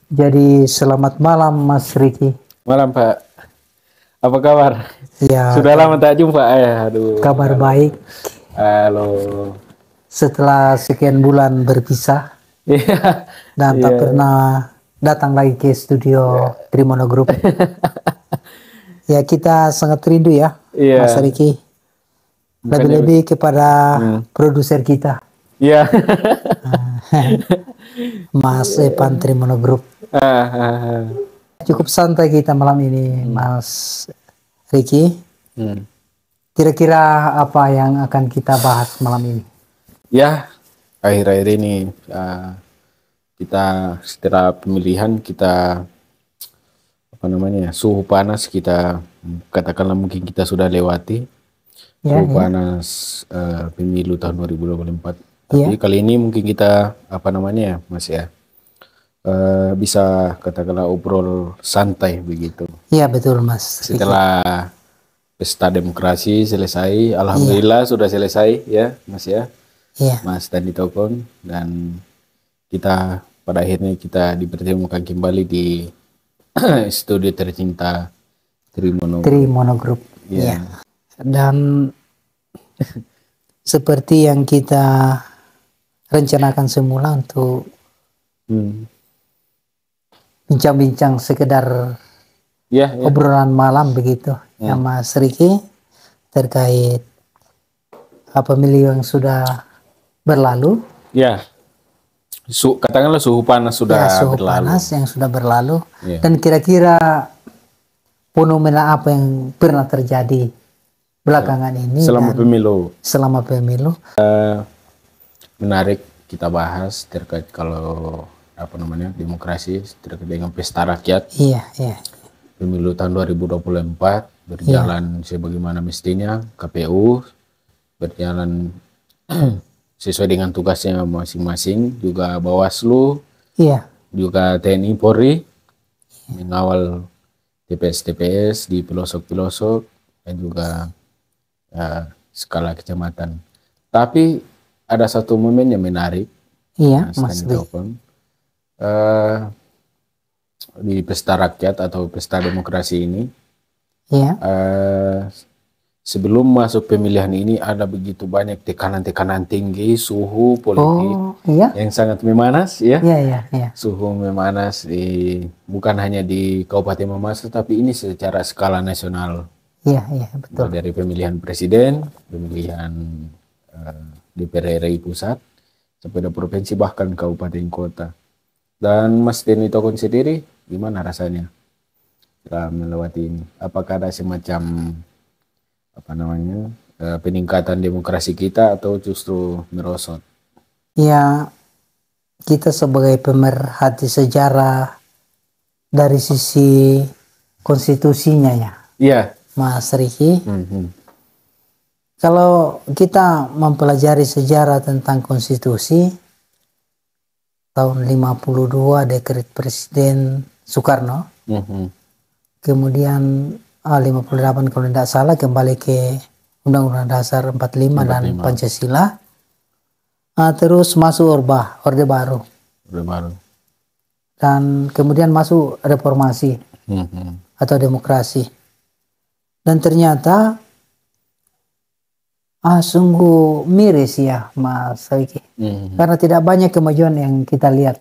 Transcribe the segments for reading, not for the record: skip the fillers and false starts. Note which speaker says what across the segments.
Speaker 1: Jadi selamat malam Mas Riki.
Speaker 2: Malam Pak, apa kabar?
Speaker 1: Ya,
Speaker 2: Sudah lama tak jumpa ya, aduh.
Speaker 1: kabar
Speaker 2: Halo.
Speaker 1: baik
Speaker 2: Halo.
Speaker 1: setelah sekian bulan berpisah
Speaker 2: Iya,
Speaker 1: dan
Speaker 2: iya.
Speaker 1: tak pernah datang lagi ke studio Trimono Group. Ya, kita sangat rindu ya Mas
Speaker 2: Iya.
Speaker 1: Riki.
Speaker 2: Bukannya,
Speaker 1: Lebih-lebih kepada
Speaker 2: hmm.
Speaker 1: produser kita
Speaker 2: Iya.
Speaker 1: Mas Evan Trimono Group.
Speaker 2: Ah.
Speaker 1: Cukup santai kita malam ini Mas Riki.
Speaker 2: Hmm.
Speaker 1: Kira-kira apa yang akan kita bahas malam ini?
Speaker 2: Ya, akhir-akhir ini kita setelah pemilihan kita suhu panas kita katakanlah mungkin kita sudah lewati
Speaker 1: Ya,
Speaker 2: suhu
Speaker 1: ya.
Speaker 2: panas pemilu tahun 2024. Tapi
Speaker 1: Ya.
Speaker 2: kali ini mungkin kita Mas ya bisa katakanlah obrol santai begitu.
Speaker 1: Iya betul Mas Riki.
Speaker 2: Setelah pesta demokrasi selesai, alhamdulillah sudah selesai ya Mas ya.
Speaker 1: Iya.
Speaker 2: Mas Dandi Tokon, dan kita pada akhirnya kita dipertemukan kembali di studio tercinta
Speaker 1: Trimono Group.
Speaker 2: Ya.
Speaker 1: Iya. Dan seperti yang kita rencanakan semula untuk bincang-bincang sekedar
Speaker 2: Ya.
Speaker 1: obrolan malam begitu ya Mas Riki terkait pemilu yang sudah berlalu.
Speaker 2: Ya. Katakanlah suhu panas sudah
Speaker 1: Ya, suhu
Speaker 2: berlalu.
Speaker 1: panas yang sudah berlalu.
Speaker 2: Ya.
Speaker 1: Dan kira-kira fenomena apa yang pernah terjadi belakangan ini
Speaker 2: Selama
Speaker 1: dan
Speaker 2: pemilu.
Speaker 1: selama pemilu.
Speaker 2: Menarik kita bahas terkait kalau demokrasi terkait dengan pesta rakyat.
Speaker 1: Iya, iya.
Speaker 2: Pemilu tahun 2024 berjalan sebagaimana mestinya, KPU berjalan sesuai dengan tugasnya masing-masing, juga Bawaslu,
Speaker 1: Iya.
Speaker 2: juga TNI Polri mengawal TPS-TPS di pelosok-pelosok dan juga skala kecamatan. Tapi ada satu momen yang menarik,
Speaker 1: Iya,
Speaker 2: Mas Riki. Di pesta rakyat atau pesta demokrasi ini, sebelum masuk pemilihan ini ada begitu banyak tekanan-tekanan tinggi, suhu politik yang sangat memanas ya.
Speaker 1: Iya.
Speaker 2: Suhu memanas bukan hanya di Kabupaten Mamasa, tapi ini secara skala nasional.
Speaker 1: Iya, betul.
Speaker 2: Dari pemilihan presiden, pemilihan DPR RI pusat, sampai ke provinsi bahkan kabupaten kota. Dan Mas Denny Tokon sendiri gimana rasanya setelah melewati ini? Apakah ada semacam peningkatan demokrasi kita atau justru merosot?
Speaker 1: Ya, kita sebagai pemerhati sejarah dari sisi konstitusinya ya, Mas Riki. Kalau kita mempelajari sejarah tentang konstitusi tahun 52 dekret Presiden Soekarno, kemudian 58 kalau tidak salah kembali ke Undang-Undang Dasar 45 dan Pancasila, terus masuk Orde Baru, dan kemudian masuk reformasi atau demokrasi, dan ternyata sungguh miris ya Mas Riki, karena tidak banyak kemajuan yang kita lihat.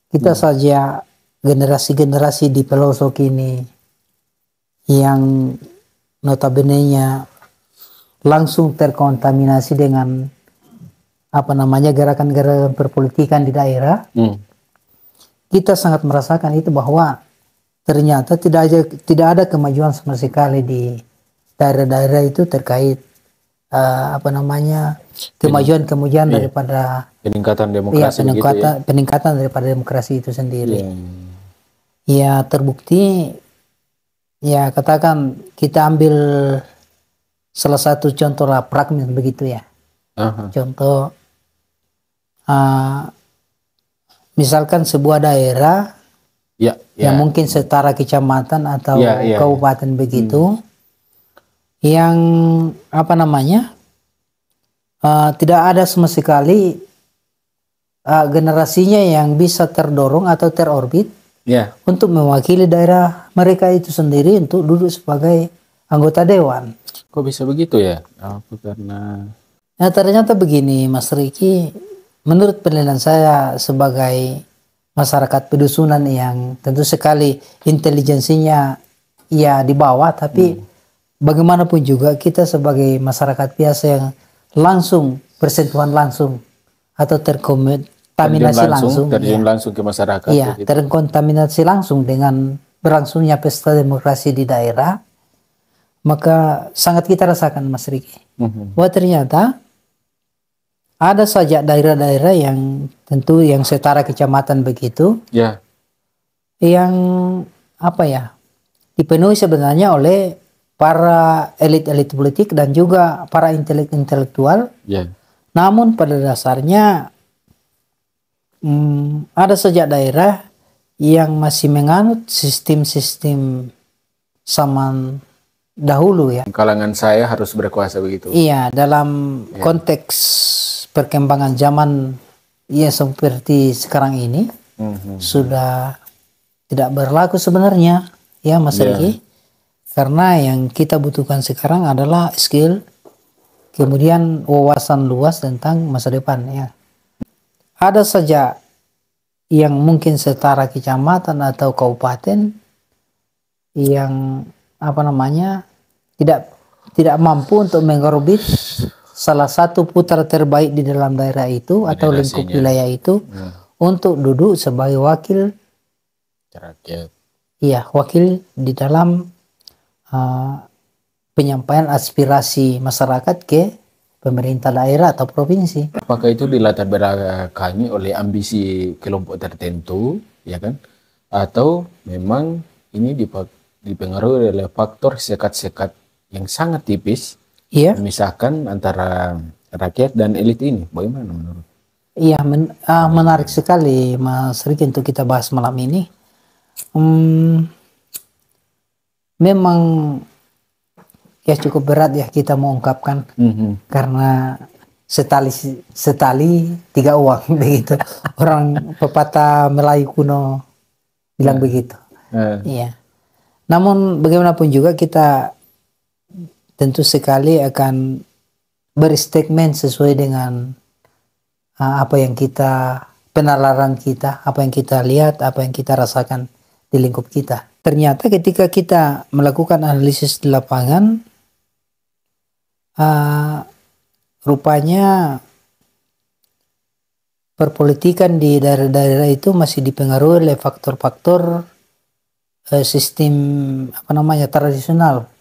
Speaker 1: Kita saja generasi-generasi di pelosok ini yang notabene-nya langsung terkontaminasi dengan gerakan-gerakan perpolitikan di daerah. Kita sangat merasakan itu, bahwa ternyata tidak ada kemajuan sama sekali di daerah-daerah itu terkait kemajuan daripada
Speaker 2: peningkatan demokrasi,
Speaker 1: peningkatan daripada demokrasi itu sendiri. Ya, terbukti ya, katakan kita ambil salah satu contoh lah, pragmatis begitu ya. Contoh misalkan sebuah daerah yang mungkin setara kecamatan atau kabupaten begitu, yang tidak ada sama sekali generasinya yang bisa terdorong atau terorbit
Speaker 2: Ya.
Speaker 1: untuk mewakili daerah mereka itu sendiri untuk duduk sebagai anggota dewan.
Speaker 2: Kok bisa begitu ya? Apa karena...
Speaker 1: Nah ternyata begini Mas Riki, menurut penilaian saya sebagai masyarakat pedusunan yang tentu sekali intelijensinya ya di bawah, tapi bagaimanapun juga kita sebagai masyarakat biasa yang langsung bersentuhan langsung atau terkontaminasi langsung,
Speaker 2: terjun langsung ke masyarakat.
Speaker 1: iya, terkontaminasi langsung dengan berlangsungnya pesta demokrasi di daerah, maka sangat kita rasakan Mas Riki. Bahwa ternyata ada saja daerah-daerah yang tentu yang setara kecamatan begitu,
Speaker 2: Ya.
Speaker 1: yang apa ya, dipenuhi sebenarnya oleh para elit-elit politik dan juga para intelektual.
Speaker 2: Ya.
Speaker 1: Namun pada dasarnya ada saja daerah yang masih menganut sistem-sistem zaman dahulu ya.
Speaker 2: Kalangan saya harus berkuasa begitu.
Speaker 1: Iya, dalam konteks perkembangan zaman ya seperti sekarang ini sudah tidak berlaku sebenarnya ya Mas Riki. Karena yang kita butuhkan sekarang adalah skill, kemudian wawasan luas tentang masa depan ya. Ada saja yang mungkin setara kecamatan atau kabupaten yang apa namanya tidak mampu untuk mengorbit salah satu putra terbaik di dalam daerah itu atau lingkup wilayah itu untuk duduk sebagai wakil
Speaker 2: rakyat.
Speaker 1: Iya, wakil di dalam penyampaian aspirasi masyarakat ke pemerintah daerah atau provinsi.
Speaker 2: Apakah itu dilatar belakangi oleh ambisi kelompok tertentu, ya kan? Atau memang ini dipengaruhi oleh faktor sekat-sekat yang sangat tipis, memisahkan antara rakyat dan elit ini? Bagaimana menurut?
Speaker 1: Iya, menarik sekali Mas Riki untuk kita bahas malam ini. Memang ya cukup berat ya kita mengungkapkan karena setali tiga uang begitu, orang pepatah Melayu kuno bilang begitu. Iya. Namun bagaimanapun juga kita tentu sekali akan berstatement sesuai dengan apa yang kita, penalaran kita, apa yang kita lihat, apa yang kita rasakan di lingkup kita. Ternyata ketika kita melakukan analisis di lapangan, rupanya perpolitikan di daerah-daerah itu masih dipengaruhi oleh faktor-faktor sistem apa namanya tradisional.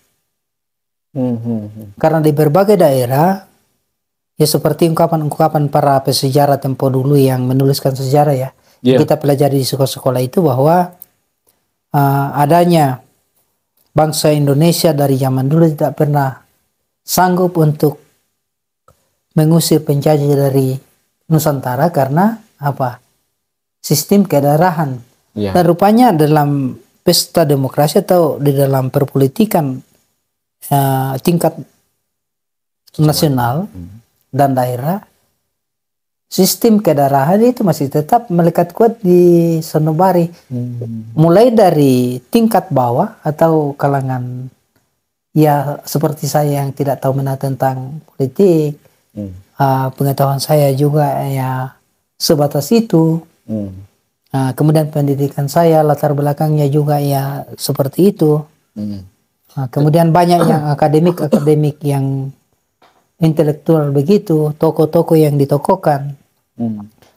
Speaker 1: Karena di berbagai daerah ya seperti ungkapan-ungkapan para pesejarah tempo dulu yang menuliskan sejarah ya, kita pelajari di sekolah-sekolah itu bahwa adanya bangsa Indonesia dari zaman dulu tidak pernah sanggup untuk mengusir penjajah dari Nusantara karena apa? Sistem kedaerahan. Dan rupanya dalam pesta demokrasi atau di dalam perpolitikan tingkat nasional dan daerah, sistem kedaerahan itu masih tetap melekat kuat di sanubari. Mulai dari tingkat bawah atau kalangan ya seperti saya yang tidak tahu mana tentang politik, pengetahuan saya juga ya sebatas itu. Kemudian pendidikan saya latar belakangnya juga ya seperti itu. Kemudian banyak yang akademik yang intelektual begitu, tokoh-tokoh yang ditokohkan.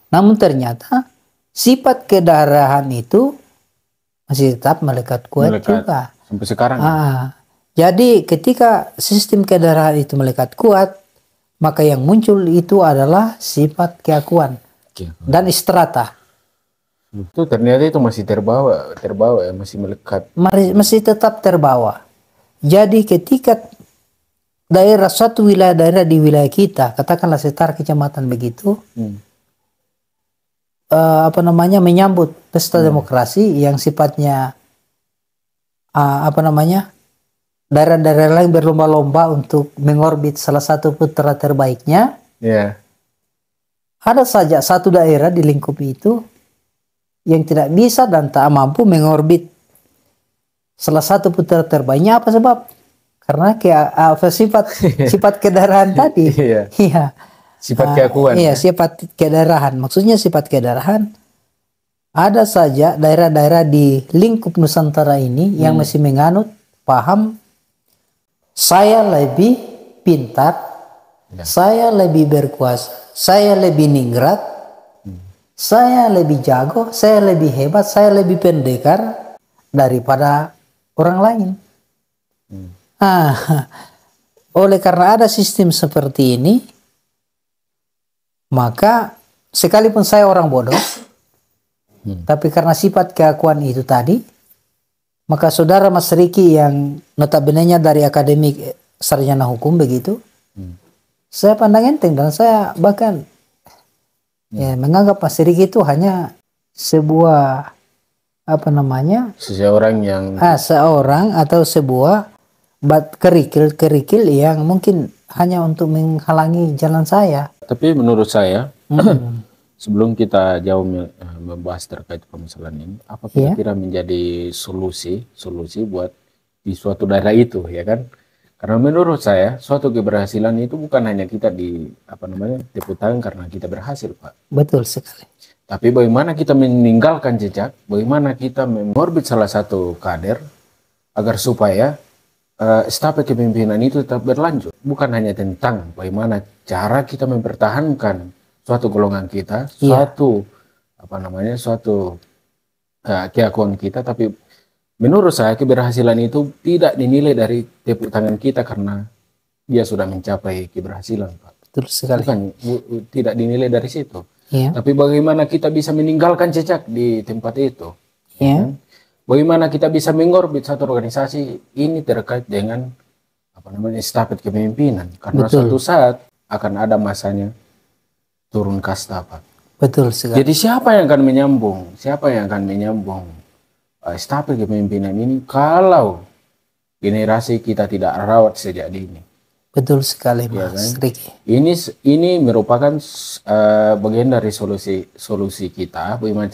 Speaker 1: Namun ternyata sifat kedaerahan itu masih tetap melekat kuat juga
Speaker 2: sampai sekarang.
Speaker 1: Jadi ketika sistem kedaerahan itu melekat kuat, maka yang muncul itu adalah sifat keakuan dan strata.
Speaker 2: Itu ternyata itu masih terbawa ya, masih melekat.
Speaker 1: Masih tetap terbawa. Jadi ketika suatu daerah di wilayah kita, katakanlah setara kecamatan begitu, menyambut pesta demokrasi yang sifatnya daerah-daerah lain berlomba-lomba untuk mengorbit salah satu putra terbaiknya. Ada saja satu daerah di lingkup itu yang tidak bisa dan tak mampu mengorbit salah satu putaran terbaiknya. Apa sebab? Karena sifat kedarahan tadi.
Speaker 2: Iya.
Speaker 1: Iya.
Speaker 2: Sifat keakuan.
Speaker 1: Iya, sifat kedarahan. Maksudnya sifat kedarahan, ada saja daerah-daerah di lingkup Nusantara ini yang masih menganut paham saya lebih pintar, saya lebih berkuasa, saya lebih ningrat, saya lebih jago, saya lebih hebat, saya lebih pendekar daripada orang lain. Oleh karena ada sistem seperti ini, maka sekalipun saya orang bodoh, tapi karena sifat keakuan itu tadi, maka saudara Mas Riki yang notabene-nya dari akademik sarjana hukum begitu, saya pandang enteng dan saya bahkan menganggap Mas Riki itu hanya sebuah
Speaker 2: seseorang yang
Speaker 1: seorang atau sebuah kerikil yang mungkin hanya untuk menghalangi jalan saya.
Speaker 2: Tapi menurut saya, sebelum kita jauh membahas terkait permasalahan ini, apa kira-kira menjadi solusi buat di suatu daerah itu, ya kan? Karena menurut saya, suatu keberhasilan itu bukan hanya kita tepuk tangan karena kita berhasil, Pak.
Speaker 1: Betul sekali.
Speaker 2: Tapi bagaimana kita meninggalkan jejak, bagaimana kita mengorbit salah satu kader agar supaya estafet kepemimpinan itu tetap berlanjut. Bukan hanya tentang bagaimana cara kita mempertahankan suatu golongan kita, suatu keakuan kita, tapi menurut saya keberhasilan itu tidak dinilai dari tepuk tangan kita karena dia sudah mencapai keberhasilan, Pak.
Speaker 1: Betul sekali.
Speaker 2: Bukan, tidak dinilai dari situ.
Speaker 1: Ya.
Speaker 2: Tapi bagaimana kita bisa meninggalkan jejak di tempat itu.
Speaker 1: Ya.
Speaker 2: Bagaimana kita bisa mengorbit satu organisasi ini terkait dengan estafet kepemimpinan. Karena suatu saat akan ada masanya turun kasta, Pak.
Speaker 1: Betul sekali.
Speaker 2: Jadi siapa yang akan menyambung estafet kepemimpinan ini kalau generasi kita tidak rawat sejak dini.
Speaker 1: Betul sekali,
Speaker 2: ya,
Speaker 1: Mas
Speaker 2: kan?
Speaker 1: Riki.
Speaker 2: Ini merupakan bagian dari solusi kita. Bagaimana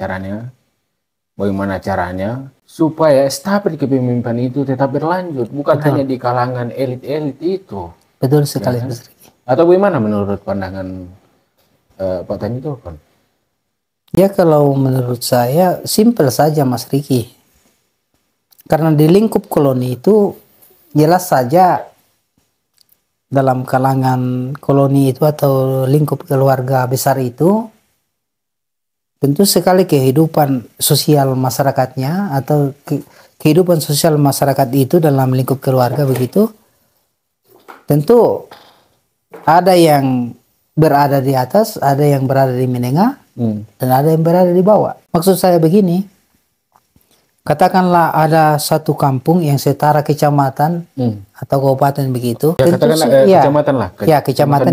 Speaker 2: caranya supaya estafet kepemimpinan itu tetap berlanjut, bukan hanya di kalangan elit-elit itu.
Speaker 1: Betul sekali,
Speaker 2: ya, kan?
Speaker 1: Mas Riki.
Speaker 2: Atau bagaimana menurut pandangan Pak Tani itu, kan?
Speaker 1: Ya, kalau menurut saya simpel saja, Mas Riki. Karena di lingkup koloni itu jelas saja dalam kalangan koloni itu atau lingkup keluarga besar itu tentu sekali kehidupan sosial masyarakatnya atau kehidupan sosial masyarakat itu dalam lingkup keluarga begitu tentu ada yang berada di atas, ada yang berada di menengah, dan ada yang berada di bawah. Maksud saya begini, katakanlah ada satu kampung yang setara kecamatan atau kabupaten begitu.
Speaker 2: Ya, katakanlah kecamatan lah.
Speaker 1: Ya, kecamatan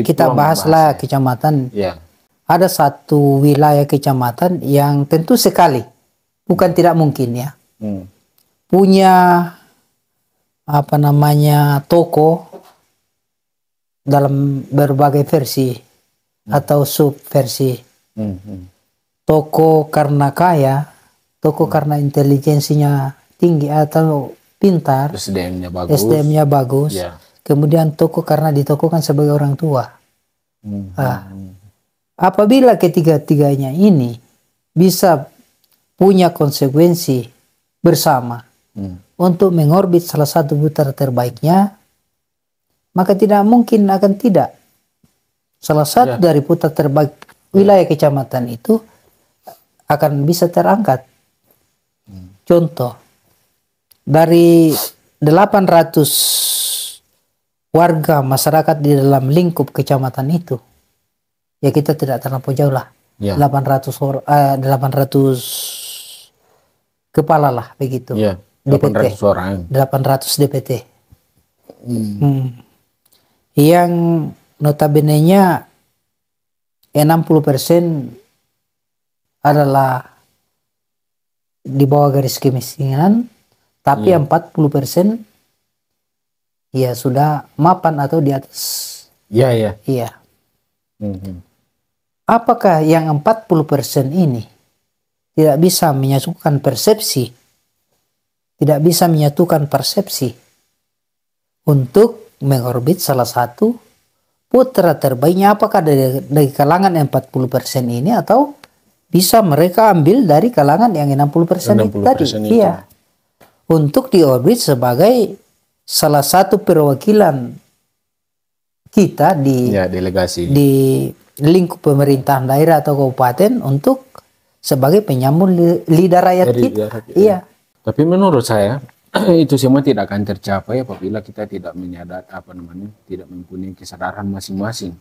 Speaker 1: kita bahaslah kecamatan.
Speaker 2: Ya.
Speaker 1: Ada satu wilayah kecamatan yang tentu sekali, bukan tidak mungkin ya, punya toko dalam berbagai versi atau subversi. Toko karena kaya, toko karena intelijensinya tinggi atau pintar, SDM-nya bagus.
Speaker 2: Ya.
Speaker 1: Kemudian toko karena ditokokan sebagai orang tua. Apabila ketiga-tiganya ini bisa punya konsekuensi bersama untuk mengorbit salah satu putar terbaiknya, maka tidak mungkin akan tidak salah satu dari putar terbaik wilayah kecamatan itu akan bisa terangkat. Contoh, dari 800 warga masyarakat di dalam lingkup kecamatan itu, ya kita tidak terlampau jauh lah, 800 kepala lah begitu.
Speaker 2: 800 orang.
Speaker 1: 800 DPT. Yang notabene-nya 60% adalah di bawah garis kemiskinan, tapi 40% ya sudah mapan atau di atas. Iya. Apakah yang 40% ini tidak bisa menyatukan persepsi, tidak bisa menyatukan persepsi untuk mengorbit salah satu putra terbaiknya, apakah dari kalangan 40% ini atau bisa mereka ambil dari kalangan yang 60% itu tadi.
Speaker 2: itu.
Speaker 1: Iya. Untuk diorbit sebagai salah satu perwakilan kita di
Speaker 2: delegasi
Speaker 1: di lingkup pemerintahan daerah atau kabupaten untuk sebagai penyambung lidah rakyat kita. Iya.
Speaker 2: Tapi menurut saya itu semua tidak akan tercapai apabila kita tidak menyadar tidak mempunyai kesadaran masing-masing.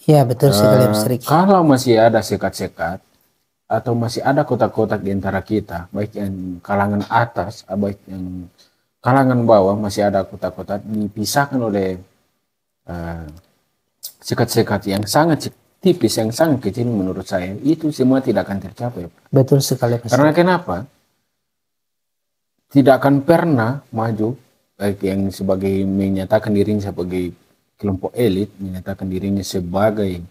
Speaker 1: Iya, betul sekali Mas Riki.
Speaker 2: Kalau masih ada sekat-sekat atau masih ada kotak-kotak di antara kita, baik yang kalangan atas, baik yang kalangan bawah, masih ada kotak-kotak dipisahkan oleh sekat-sekat yang sangat tipis, yang sangat kecil, menurut saya itu semua tidak akan tercapai.
Speaker 1: Betul sekali Mas.
Speaker 2: Karena kenapa? Tidak akan pernah maju, baik yang sebagai menyatakan dirinya sebagai kelompok elit, menyatakan dirinya sebagai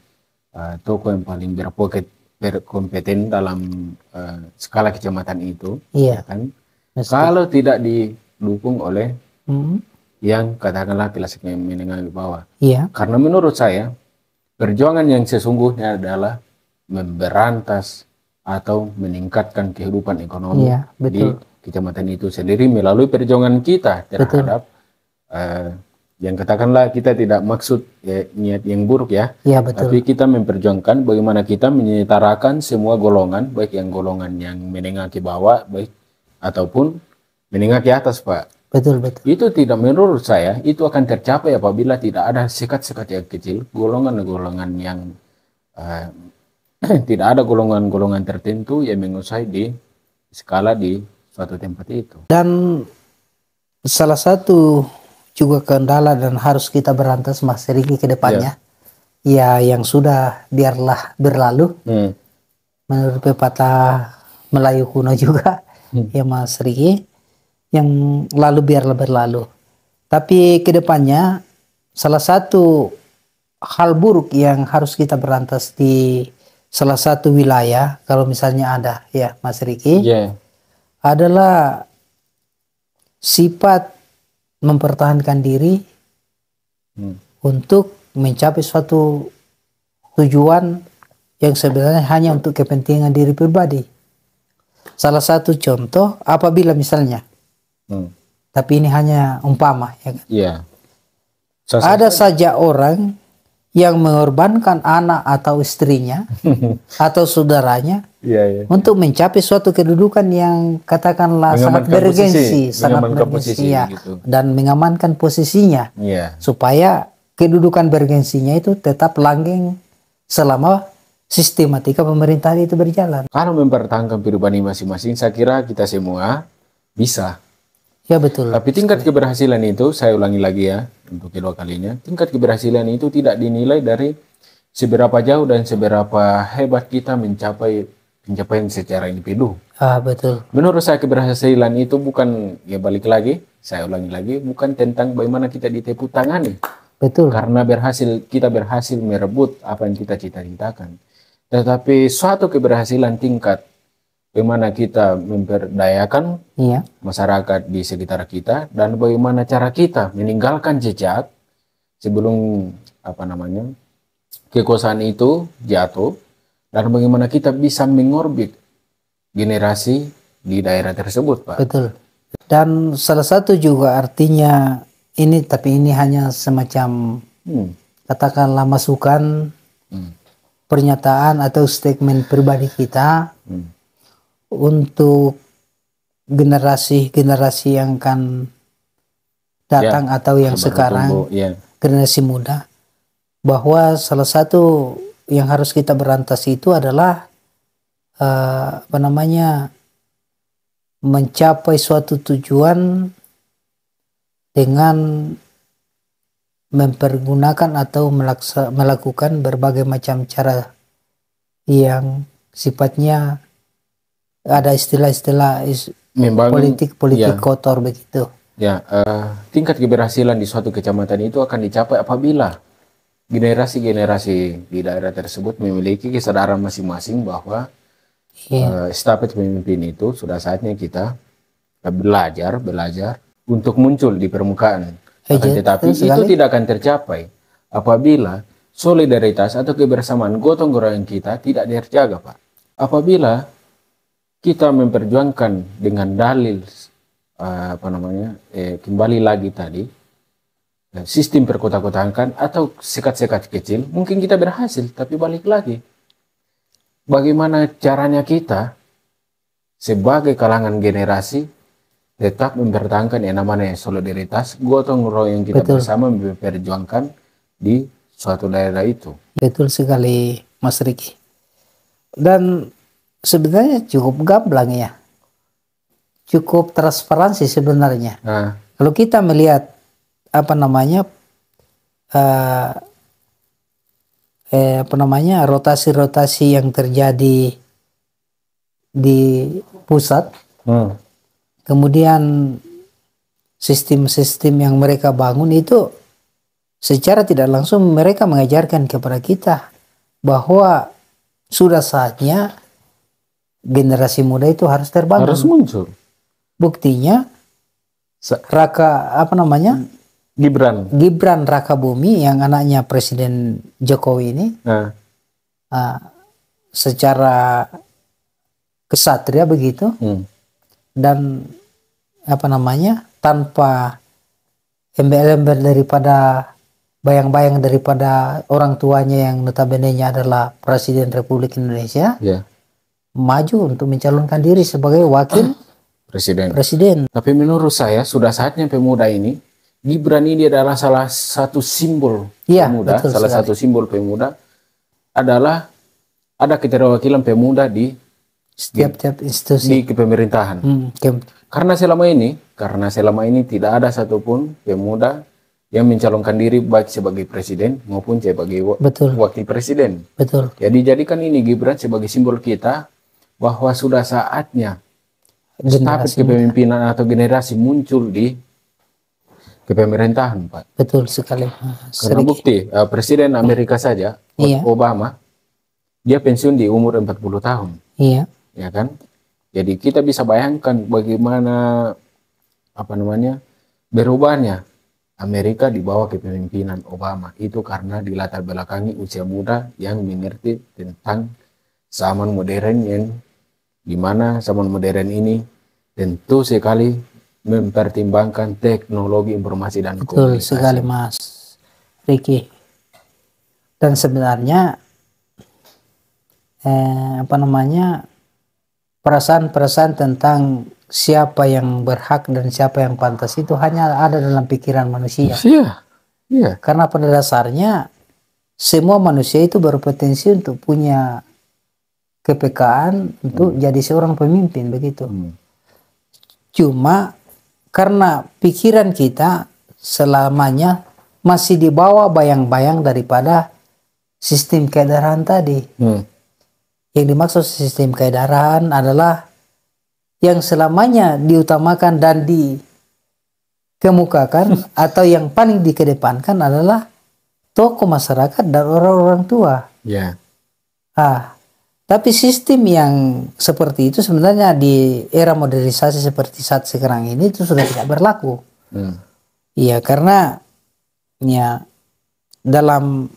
Speaker 2: tokoh yang paling berkompeten dalam skala kecamatan itu,
Speaker 1: Iya.
Speaker 2: ya kan? Kalau tidak didukung oleh yang katakanlah kelas menengah ke bawah.
Speaker 1: Iya.
Speaker 2: Karena menurut saya perjuangan yang sesungguhnya adalah memberantas atau meningkatkan kehidupan ekonomi di kecamatan itu sendiri melalui perjuangan kita terhadap yang katakanlah kita tidak maksud niat yang buruk ya, tapi kita memperjuangkan bagaimana kita menyetarakan semua golongan, baik yang golongan yang menengah ke bawah, baik ataupun menengah ke atas, Pak.
Speaker 1: Betul.
Speaker 2: Itu tidak, menurut saya itu akan tercapai apabila tidak ada sekat-sekat yang kecil, golongan-golongan yang tidak ada golongan-golongan tertentu yang menguasai di skala di suatu tempat itu.
Speaker 1: Dan salah satu juga kendala dan harus kita berantas Mas Riki ke depannya, ya yang sudah biarlah berlalu. Menurut pepatah Melayu kuno juga, ya Mas Riki, yang lalu biarlah berlalu. Tapi ke depannya salah satu hal buruk yang harus kita berantas di salah satu wilayah, kalau misalnya ada ya Mas Riki, adalah sifat mempertahankan diri untuk mencapai suatu tujuan yang sebenarnya hanya untuk kepentingan diri pribadi. Salah satu contoh apabila misalnya, tapi ini hanya umpama ya kan? Ada saja orang yang mengorbankan anak atau istrinya atau saudaranya untuk mencapai suatu kedudukan yang katakanlah sangat bergensi, sangat bergensi gitu. Dan mengamankan posisinya supaya kedudukan bergensinya itu tetap langgeng selama sistematika pemerintahan itu berjalan.
Speaker 2: Kalau mempertahankan pribadi masing-masing, saya kira kita semua bisa.
Speaker 1: Ya betul.
Speaker 2: Tapi tingkat keberhasilan itu, saya ulangi lagi ya, untuk kedua kalinya, tingkat keberhasilan itu tidak dinilai dari seberapa jauh dan seberapa hebat kita mencapai pencapaian secara individu.
Speaker 1: Betul.
Speaker 2: Menurut saya keberhasilan itu bukan, ya balik lagi, saya ulangi lagi, bukan tentang bagaimana kita ditepuk tangani.
Speaker 1: Betul.
Speaker 2: Karena kita berhasil merebut apa yang kita cita-citakan. Tetapi suatu keberhasilan tingkat bagaimana kita memberdayakan masyarakat di sekitar kita, dan bagaimana cara kita meninggalkan jejak sebelum kekuasaan itu jatuh, dan bagaimana kita bisa mengorbit generasi di daerah tersebut, Pak.
Speaker 1: Betul. Dan salah satu juga artinya ini, tapi ini hanya semacam katakanlah masukan, pernyataan atau statement pribadi kita untuk generasi-generasi yang akan datang atau yang sekarang generasi muda, bahwa salah satu yang harus kita berantas itu adalah mencapai suatu tujuan dengan mempergunakan atau melakukan berbagai macam cara yang sifatnya ada istilah-istilah politik kotor begitu.
Speaker 2: Tingkat keberhasilan di suatu kecamatan itu akan dicapai apabila generasi-generasi di daerah tersebut memiliki kesadaran masing-masing bahwa
Speaker 1: Iya.
Speaker 2: Estafet pemimpin itu sudah saatnya kita belajar untuk muncul di permukaan. Akan tetapi
Speaker 1: Betul
Speaker 2: itu
Speaker 1: sekali.
Speaker 2: tidak akan tercapai apabila solidaritas atau kebersamaan gotong royong kita tidak terjaga, Pak. Apabila kita memperjuangkan dengan dalil kembali lagi tadi sistem perkota-kotaan atau sekat-sekat kecil, mungkin kita berhasil, tapi balik lagi. Bagaimana caranya kita sebagai kalangan generasi tetap mempertahankan yang namanya solidaritas, gotong royong kita
Speaker 1: Betul.
Speaker 2: bersama memperjuangkan di suatu daerah itu.
Speaker 1: Betul sekali Mas Riki. Dan sebenarnya cukup gamblang ya. Cukup transparansi sebenarnya.
Speaker 2: Nah,
Speaker 1: Kalau kita melihat rotasi-rotasi yang terjadi di pusat, kemudian sistem-sistem yang mereka bangun itu secara tidak langsung mereka mengajarkan kepada kita bahwa sudah saatnya generasi muda itu harus terbangun.
Speaker 2: harus muncul.
Speaker 1: Buktinya Gibran Rakabumi yang anaknya Presiden Jokowi ini secara kesatria begitu dan tanpa embel-embel daripada bayang-bayang daripada orang tuanya yang notabene-nya adalah Presiden Republik Indonesia, maju untuk mencalonkan diri sebagai wakil presiden.
Speaker 2: Tapi menurut saya sudah saatnya pemuda ini, Gibran ini adalah salah satu simbol pemuda, satu simbol pemuda adalah ada keterwakilan pemuda di
Speaker 1: setiap institusi
Speaker 2: di kepemerintahan. Karena selama ini tidak ada satupun pemuda yang mencalonkan diri baik sebagai presiden maupun sebagai wakil presiden.
Speaker 1: Betul.
Speaker 2: Jadi jadikan ini Gibran sebagai simbol kita bahwa sudah saatnya estafet kepemimpinan atau generasi muncul di kepemerintahan, Pak.
Speaker 1: Betul sekali.
Speaker 2: Karena bukti Presiden Amerika saja, Obama, dia pensiun di umur 40 tahun.
Speaker 1: Iya.
Speaker 2: Ya kan? Jadi kita bisa bayangkan bagaimana berubahnya Amerika di bawah kepemimpinan Obama. Itu karena dilatar belakangi usia muda yang mengerti tentang zaman modern yang dimana zaman modern ini tentu sekali mempertimbangkan teknologi informasi dan komunikasi.
Speaker 1: Betul sekali Mas Riki. Dan sebenarnya perasaan-perasaan tentang siapa yang berhak dan siapa yang pantas itu hanya ada dalam pikiran manusia.
Speaker 2: Iya.
Speaker 1: Karena pada dasarnya semua manusia itu berpotensi untuk punya kepekaan untuk jadi seorang pemimpin begitu. Cuma karena pikiran kita selamanya masih dibawa bayang-bayang daripada sistem keedaran tadi. Yang dimaksud sistem keedaran adalah yang selamanya diutamakan dan dikemukakan atau yang paling dikedepankan adalah tokoh masyarakat dan orang-orang tua. Tapi sistem yang seperti itu sebenarnya di era modernisasi seperti saat sekarang ini itu sudah tidak berlaku. Iya, karena ya dalam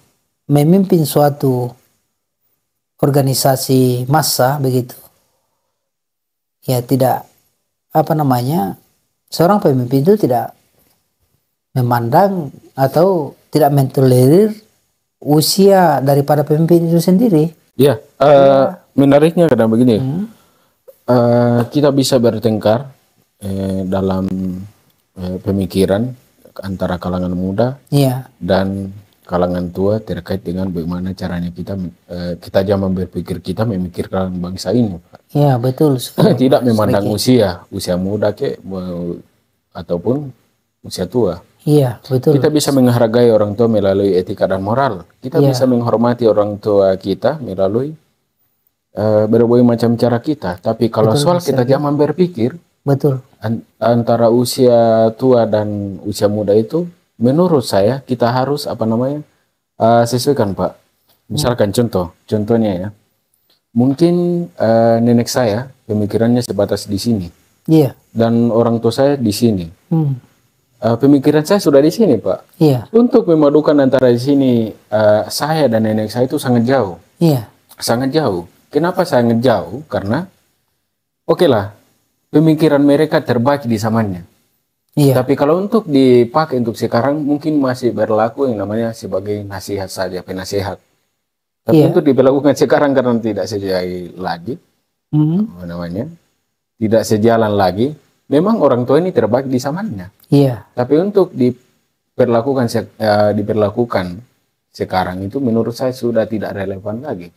Speaker 1: memimpin suatu organisasi massa begitu, ya tidak seorang pemimpin itu tidak memandang atau tidak mentolerir usia daripada pemimpin itu sendiri.
Speaker 2: Menariknya kadang begini, kita bisa bertengkar dalam pemikiran antara kalangan muda dan kalangan tua terkait dengan bagaimana caranya kita zaman berpikir kita memikirkan bangsa ini, Pak.
Speaker 1: Iya, betul.
Speaker 2: Tidak memandang usia muda ataupun usia tua.
Speaker 1: Iya, betul.
Speaker 2: Kita bisa menghargai orang tua melalui etika dan moral. Kita bisa menghormati orang tua kita melalui berbagai macam cara kita. Tapi kalau soal kita zaman berpikir, antara usia tua dan usia muda itu, menurut saya kita harus sesuaikan, Pak. Misalkan contohnya ya, Mungkin nenek saya pemikirannya sebatas di sini
Speaker 1: Iya.
Speaker 2: dan orang tua saya di sini.
Speaker 1: Hmm.
Speaker 2: Pemikiran saya sudah di sini, Pak.
Speaker 1: Iya.
Speaker 2: Untuk memadukan antara di sini saya dan nenek saya itu sangat jauh.
Speaker 1: Iya.
Speaker 2: Sangat jauh. Kenapa sangat jauh? Karena oke lah, pemikiran mereka terbagi di zamannya.
Speaker 1: Iya.
Speaker 2: Tapi kalau untuk dipakai untuk sekarang mungkin masih berlaku yang namanya sebagai nasihat saja, penasehat. Tapi
Speaker 1: Iya.
Speaker 2: untuk diberlakukan sekarang karena tidak sejalan lagi,
Speaker 1: Hmm.
Speaker 2: apa namanya, tidak sejalan lagi. Memang orang tua ini terbagi di zamannya.
Speaker 1: Iya.
Speaker 2: Tapi untuk diberlakukan sekarang itu menurut saya sudah tidak relevan lagi.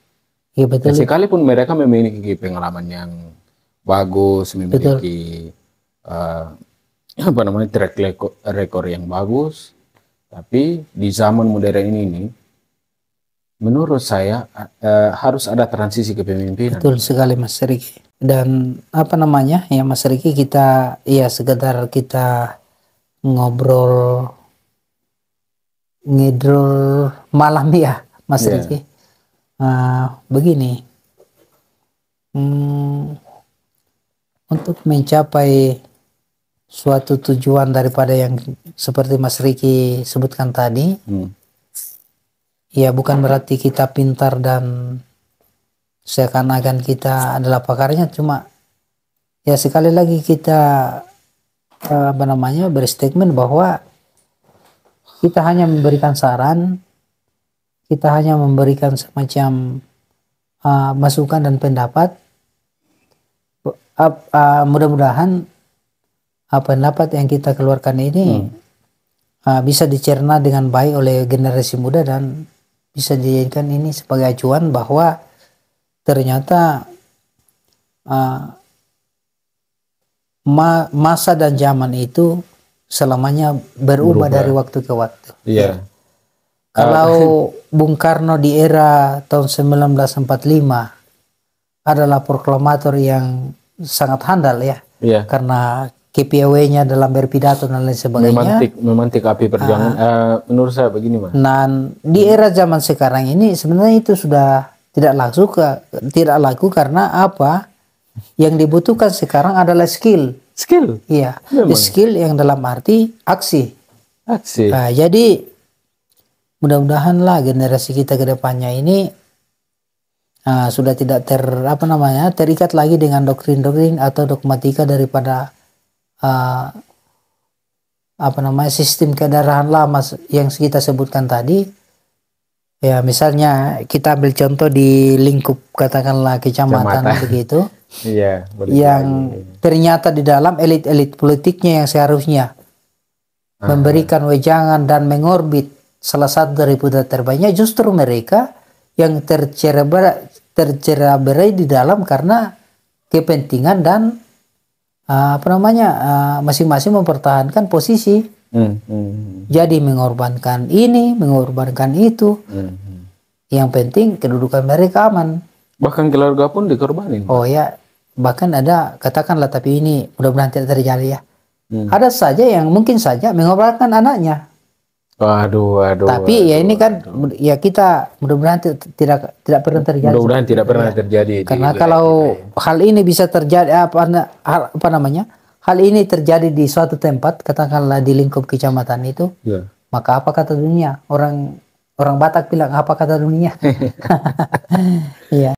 Speaker 1: Iya betul.
Speaker 2: Dan sekalipun mereka memiliki pengalaman yang bagus, memiliki apa namanya track record yang bagus, tapi di zaman modern ini menurut saya harus ada transisi kepemimpinan.
Speaker 1: Betul sekali Mas Riki. Dan apa namanya ya Mas Riki, kita ya sekedar kita ngobrol malam ya Mas
Speaker 2: Iya.
Speaker 1: Riki. Begini, untuk mencapai suatu tujuan daripada yang seperti Mas Riki sebutkan tadi, ya bukan berarti kita pintar dan seakan-akan kita adalah pakarnya, cuma ya sekali lagi kita apa namanya berstatement bahwa kita hanya memberikan saran, kita hanya memberikan semacam masukan dan pendapat. Mudah-mudahan pendapat yang kita keluarkan ini bisa dicerna dengan baik oleh generasi muda dan bisa dijadikan ini sebagai acuan bahwa ternyata masa dan zaman itu selamanya berubah dari waktu ke waktu.
Speaker 2: Iya.
Speaker 1: Kalau Bung Karno di era tahun 1945 adalah proklamator yang sangat handal ya.
Speaker 2: Iya.
Speaker 1: Karena KPW-nya dalam berpidato dan lain sebagainya.
Speaker 2: Memantik api perjuangan. Menurut saya begini, Mas.
Speaker 1: Dan di era zaman sekarang ini sebenarnya itu sudah tidak laku karena apa? Yang dibutuhkan sekarang adalah skill.
Speaker 2: Skill.
Speaker 1: Iya.
Speaker 2: Memang.
Speaker 1: Skill yang dalam arti aksi.
Speaker 2: Aksi.
Speaker 1: Jadi mudah-mudahan lah generasi kita ke depannya ini sudah tidak terikat lagi dengan doktrin-doktrin atau dogmatika daripada sistem kedaraan lama yang kita sebutkan tadi. Ya misalnya kita ambil contoh di lingkup katakanlah kecamatan begitu.
Speaker 2: Iya,
Speaker 1: yang ternyata di dalam elit-elit politiknya yang seharusnya memberikan wejangan dan mengorbit salah satu dari putra terbaiknya, justru mereka yang tercerai di dalam karena kepentingan dan masing-masing mempertahankan posisi. Jadi mengorbankan ini, mengorbankan itu. Yang penting kedudukan mereka aman.
Speaker 2: Bahkan keluarga pun dikorbanin.
Speaker 1: Oh ya, bahkan ada katakanlah, tapi ini mudah-mudahan tidak terjadi ya. Ada saja yang mungkin saja mengorbankan anaknya. Tapi ya ini kan ya kita mudah-mudahan tidak pernah terjadi.
Speaker 2: Mudah-mudahan tidak pernah terjadi.
Speaker 1: Karena kalau hal ini bisa terjadi hal ini terjadi di suatu tempat, katakanlah di lingkup kecamatan itu, maka apa kata dunia? Orang Batak bilang apa kata dunia? Iya.